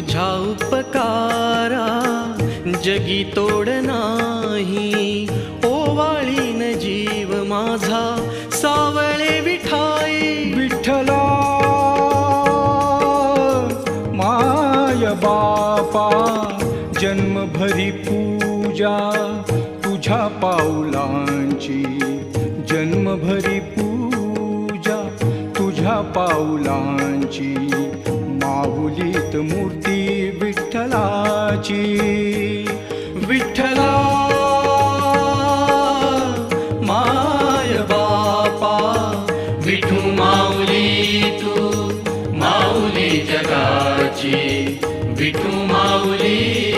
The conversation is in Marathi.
तुझ्या उपकारा जगी तोड नाही, ओवाळीन जीव माझा सावळे विठाई. विठ्ठला माय बापा जन्मभरी पूजा तुझ्या पाऊलांची, जन्मभरी पूजा तुझ्या पाऊलांची. माऊलीत मूर्ती विठ्ठलाची. विठ्ठला माय बापा विठू माऊली तू, माऊली जगाची विठू माऊली.